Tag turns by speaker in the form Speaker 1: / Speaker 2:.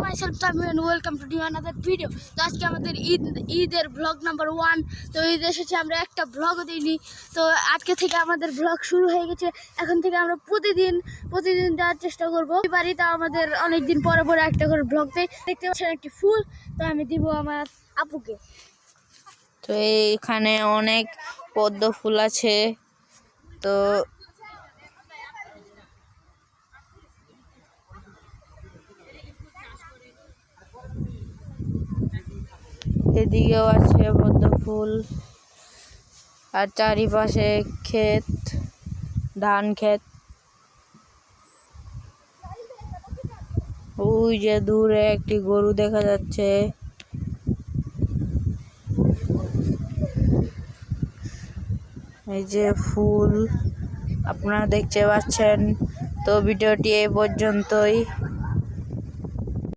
Speaker 1: myself Tamim and welcome to another video. তো আজকে আমাদের ঈদের ব্লগ নাম্বার 1। তো ঈদ এসেছে, আমরা একটা ব্লগও দিইনি। তো আজকে থেকে আমাদের ব্লগ শুরু হয়ে গেছে। এখন থেকে আমরা প্রতিদিন দেওয়ার চেষ্টা করবো। বাড়িতে আমাদের অনেকদিন পরে পরে একটা করে ব্লগ দেই। দেখতে পাচ্ছেন একটি ফুল, তো আমি দিব আমার আপুকে।
Speaker 2: তো এইখানে অনেক পদ্ম ফুল আছে। তো এদিকেও আছে পদ্ম ফুল, আর চারিপাশে ক্ষেত, ধান ক্ষেত। ওই যে দূরে একটি গরু দেখা যাচ্ছে। এই যে ফুল আপনারা দেখতে পাচ্ছেন। তো ভিডিওটি এই পর্যন্তই।